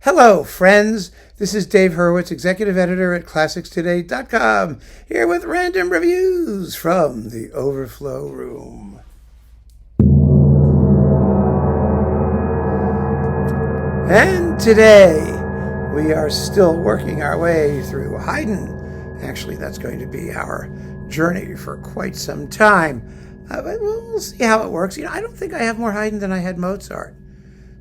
Hello, friends. This is Dave Hurwitz, executive editor at ClassicsToday.com, here with random reviews from the Overflow room. And today, we are still working our way through Haydn. Actually, that's going to be our journey for quite some time. But we'll see how it works. I don't think I have more Haydn than I had Mozart,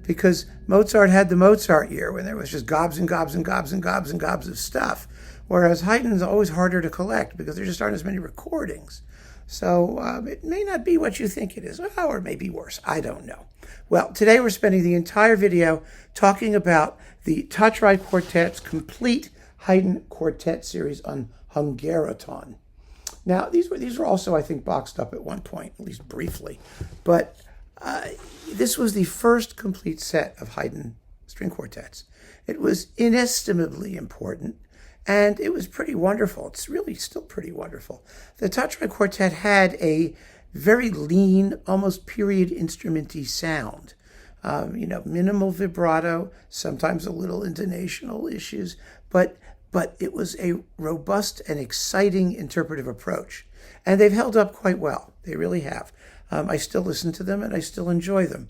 because Mozart had the Mozart year when there was just gobs and gobs and gobs and gobs and gobs of stuff, whereas Haydn's always harder to collect because there just aren't as many recordings. So it may not be what you think it is, or it may be worse. I don't know. Well, today we're spending the entire video talking about the Tátrai Quartet's complete Haydn quartet series on Hungaroton. Now, these were also, I think, boxed up at one point, at least briefly, but this was the first complete set of Haydn string quartets. It was inestimably important, and it was pretty wonderful. It's really still pretty wonderful. The Tátrai Quartet had a very lean, almost period instrument-y sound. Minimal vibrato, sometimes a little intonational issues, but it was a robust and exciting interpretive approach. And they've held up quite well. They really have. I still listen to them and I still enjoy them.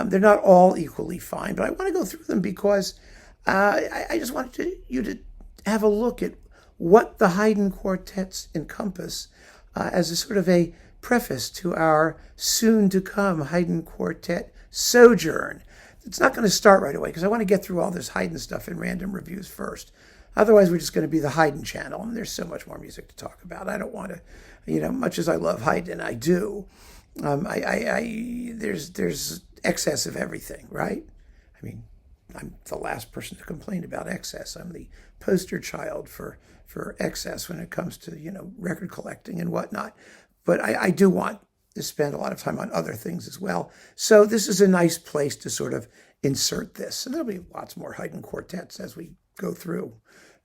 They're not all equally fine, but I want to go through them because I just wanted you to have a look at what the Haydn quartets encompass as a sort of a preface to our soon-to-come Haydn quartet sojourn. It's not going to start right away because I want to get through all this Haydn stuff in random reviews first. Otherwise, we're just going to be the Haydn channel, and there's so much more music to talk about. I don't want to, much as I love Haydn, I do. There's excess of everything, right? I mean, I'm the last person to complain about excess. I'm the poster child for excess when it comes to, record collecting and whatnot. But I do want to spend a lot of time on other things as well. So this is a nice place to sort of insert this. And there'll be lots more Haydn quartets as we go through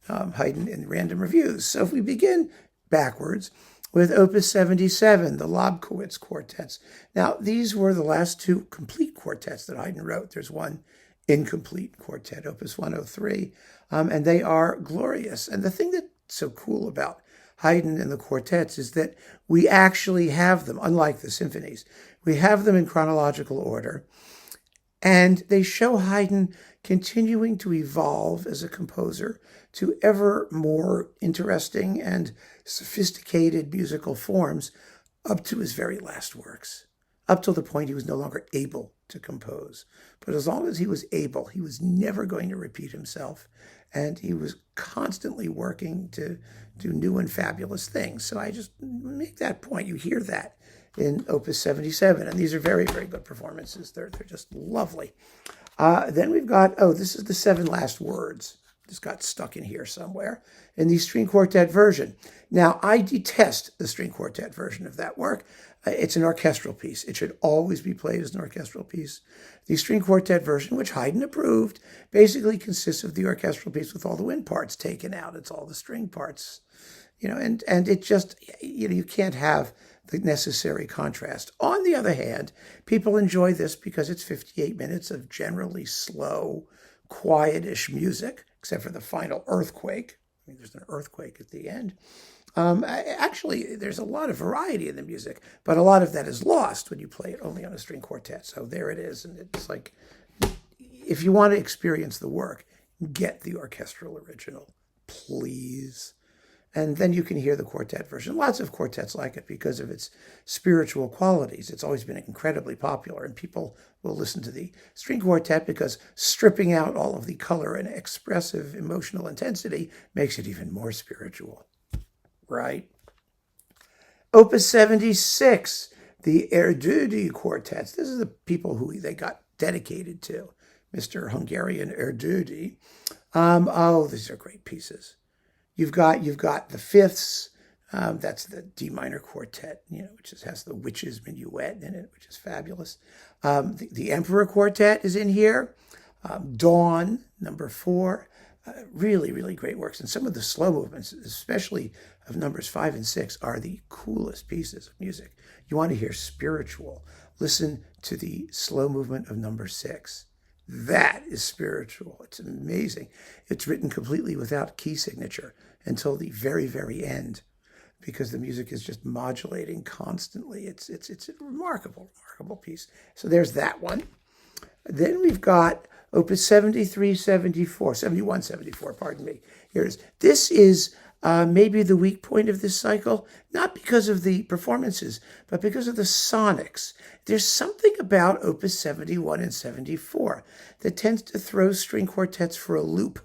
Haydn in random reviews. So if we begin backwards with Opus 77, the Lobkowitz quartets. Now, these were the last two complete quartets that Haydn wrote. There's one incomplete quartet, Opus 103, and they are glorious. And the thing that's so cool about Haydn and the quartets is that we actually have them, unlike the symphonies. We have them in chronological order, and they show Haydn continuing to evolve as a composer to ever more interesting and sophisticated musical forms up to his very last works, up till the point he was no longer able to compose. But as long as he was able, he was never going to repeat himself, and he was constantly working to do new and fabulous things. So I just make that point. You hear that in Opus 77, and these are very, very good performances. They're just lovely. Then we've got, this is the Seven Last Words. Just got stuck in here somewhere in the string quartet version. Now, I detest the string quartet version of that work. It's an orchestral piece. It should always be played as an orchestral piece. The string quartet version, which Haydn approved, basically consists of the orchestral piece with all the wind parts taken out. It's all the string parts, and it just, you can't have the necessary contrast. On the other hand, people enjoy this because it's 58 minutes of generally slow, quietish music, except for the final earthquake. I mean, there's an earthquake at the end. Actually, there's a lot of variety in the music, but a lot of that is lost when you play it only on a string quartet. So there it is. And it's like, if you want to experience the work, get the orchestral original, please. And then you can hear the quartet version. Lots of quartets like it because of its spiritual qualities. It's always been incredibly popular, and people will listen to the string quartet because stripping out all of the color and expressive emotional intensity makes it even more spiritual, right? Opus 76, the Erdődy quartets. This is the people who they got dedicated to, Mr. Hungarian Erdődy. These are great pieces. You've got the fifths. That's the D minor quartet, which has the Witches Minuet in it, which is fabulous. The Emperor Quartet is in here. Dawn, number 4. Really, really great works. And some of the slow movements, especially of numbers 5 and 6, are the coolest pieces of music. You want to hear spiritual. Listen to the slow movement of number 6. That is spiritual. It's amazing. It's written completely without key signature until the very, very end, because the music is just modulating constantly. It's a remarkable piece. So there's that one. Then we've got Opus 73, 74, 71, 74, pardon me. Here it is. This is maybe the weak point of this cycle, not because of the performances, but because of the sonics. There's something about Opus 71 and 74 that tends to throw string quartets for a loop.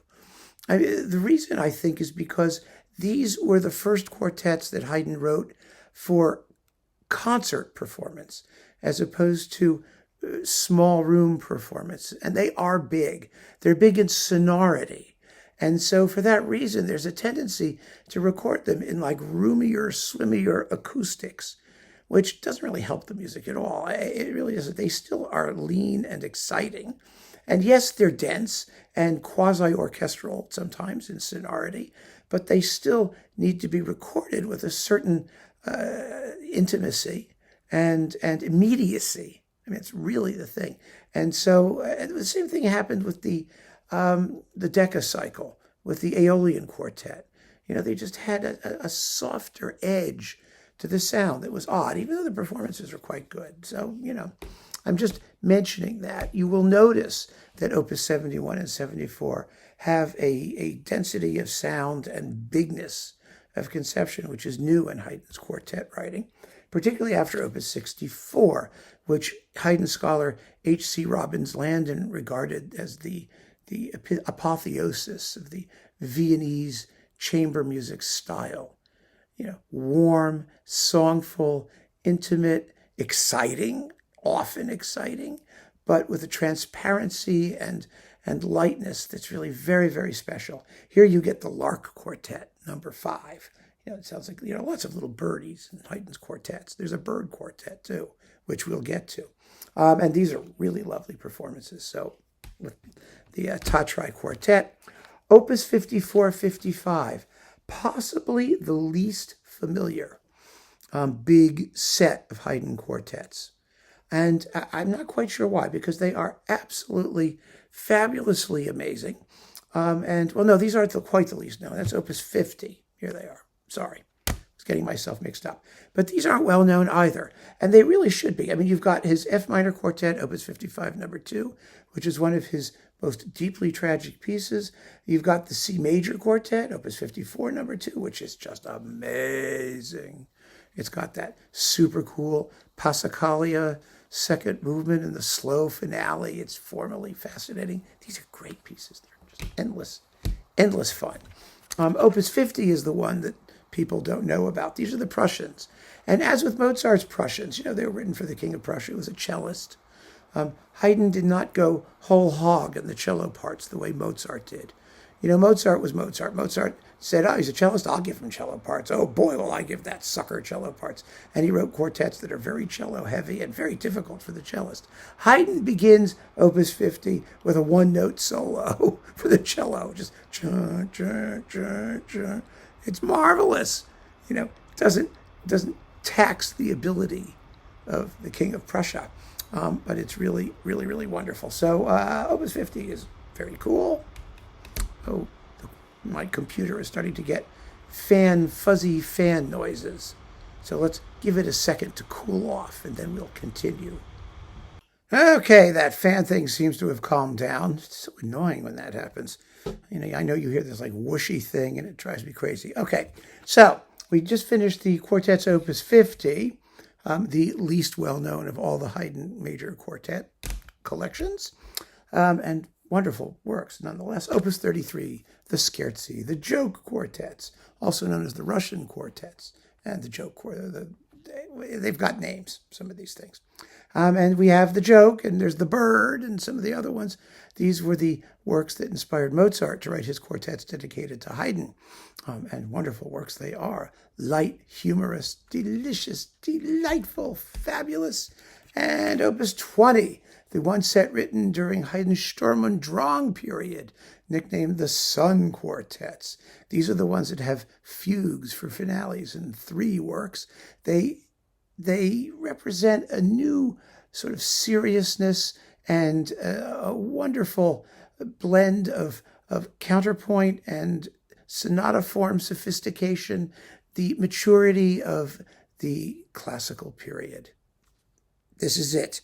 The reason, I think, is because these were the first quartets that Haydn wrote for concert performance, as opposed to small room performance. And they are big. They're big in sonority. And so for that reason, there's a tendency to record them in like roomier, swimmier acoustics, which doesn't really help the music at all. It really doesn't. They still are lean and exciting. And yes, they're dense and quasi-orchestral sometimes in sonority, but they still need to be recorded with a certain intimacy and immediacy. I mean, it's really the thing. And so the same thing happened with the Decca cycle, with the Aeolian Quartet. You know, they just had a softer edge to the sound that was odd, even though the performances were quite good. So, you know, I'm just mentioning that. You will notice that Opus 71 and 74 have a density of sound and bigness of conception, which is new in Haydn's quartet writing, particularly after Opus 64, which Haydn scholar H.C. Robbins Landon regarded as the apotheosis of the Viennese chamber music style. You know, warm, songful, intimate, exciting, often exciting, but with a transparency and lightness that's really very, very special. Here you get the Lark Quartet, number 5. You know, it sounds like, you know, lots of little birdies in Haydn's quartets. There's a bird quartet, too, which we'll get to. And these are really lovely performances. So with the Tátrai Quartet, Opus 54-55, possibly the least familiar big set of Haydn quartets. And I'm not quite sure why, because they are absolutely fabulously amazing. These aren't quite the least known. That's Opus 50. Here they are. Sorry. I was getting myself mixed up. But these aren't well known either. And they really should be. I mean, you've got his F minor quartet, Opus 55, number 2, which is one of his most deeply tragic pieces. You've got the C major quartet, Opus 54, number 2, which is just amazing. It's got that super cool Passacaglia second movement and the slow finale. It's formally fascinating. These are great pieces. They're just endless fun. Opus 50 is the one that people don't know about. These are the Prussians. And as with Mozart's Prussians, you know, they were written for the King of Prussia, who was a cellist. Haydn did not go whole hog in the cello parts the way Mozart did. You know, Mozart was Mozart. Mozart said, oh, he's a cellist, I'll give him cello parts. Oh boy, will I give that sucker cello parts. And he wrote quartets that are very cello heavy and very difficult for the cellist. Haydn begins Opus 50 with a one-note solo for the cello. Just, cha, cha, cha, cha. It's marvelous. You know, it doesn't tax the ability of the King of Prussia. But it's really, really, really wonderful. So Opus 50 is very cool. Oh, my computer is starting to get fuzzy fan noises. So let's give it a second to cool off, and then we'll continue. Okay, that fan thing seems to have calmed down. It's so annoying when that happens. You know, I know you hear this like whooshy thing, and it drives me crazy. Okay, so we just finished the Quartets Opus 50. The least well-known of all the Haydn major quartet collections, and wonderful works nonetheless. Opus 33, the Scherzi, the joke quartets, also known as the Russian quartets, and the joke quartet. They've got names, some of these things. And we have the joke, and there's the bird, and some of the other ones. These were the works that inspired Mozart to write his quartets dedicated to Haydn. And wonderful works they are. Light, humorous, delicious, delightful, fabulous. And Opus 20, the one set written during Haydn's Sturm und Drang period, nicknamed the Sun Quartets. These are the ones that have fugues for finales in 3 works. They represent a new sort of seriousness and a wonderful blend of counterpoint and sonata form sophistication, the maturity of the classical period. This is it.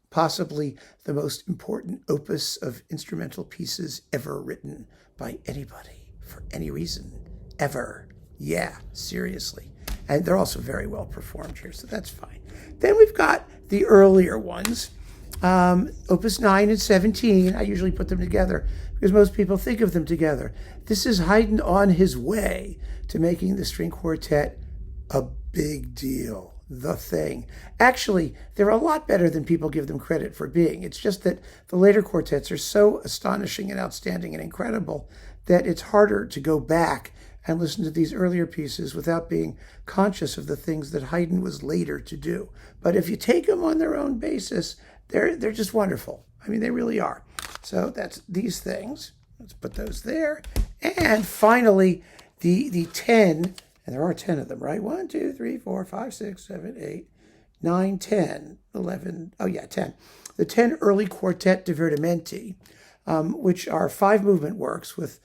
Possibly the most important opus of instrumental pieces ever written by anybody for any reason, ever. Yeah, seriously. And they're also very well performed here, so that's fine. Then we've got the earlier ones. Opus 9 and 17, I usually put them together because most people think of them together. This is Haydn on his way to making the string quartet a big deal, the thing. Actually, they're a lot better than people give them credit for being. It's just that the later quartets are so astonishing and outstanding and incredible that it's harder to go back and listen to these earlier pieces without being conscious of the things that Haydn was later to do. But if you take them on their own basis, they're just wonderful. I mean, they really are. So that's these things. Let's put those there. And finally, the 10, and there are 10 of them, right? 1, 2, 3, 4, 5, 6, 7, 8, 9, 10, 11. Oh, yeah, 10. The 10 early quartet divertimenti, which are 5-movement works with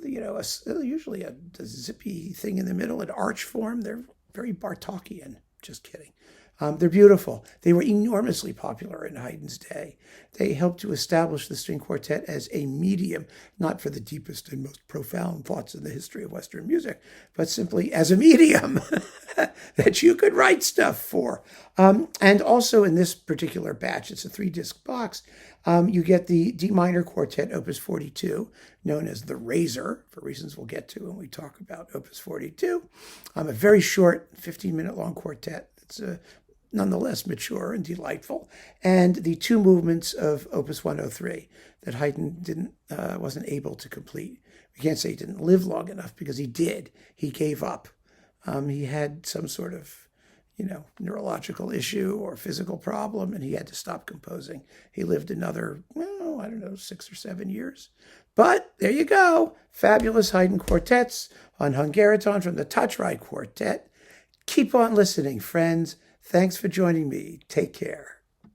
usually a zippy thing in the middle, an arch form. They're very Bartokian. Just kidding. They're beautiful. They were enormously popular in Haydn's day. They helped to establish the string quartet as a medium, not for the deepest and most profound thoughts in the history of Western music, but simply as a medium that you could write stuff for. And also in this particular batch, it's a 3-disc box, you get the D minor quartet, Opus 42, known as the Razor, for reasons we'll get to when we talk about Opus 42. A very short, 15-minute long quartet. It's nonetheless mature and delightful, and the 2 movements of Opus 103 that Haydn wasn't able to complete. We can't say he didn't live long enough because he did. He gave up. He had some sort of, neurological issue or physical problem, and he had to stop composing. He lived another, 6 or 7 years. But there you go. Fabulous Haydn quartets on Hungaroton from the Tátrai Quartet. Keep on listening, friends. Thanks for joining me. Take care.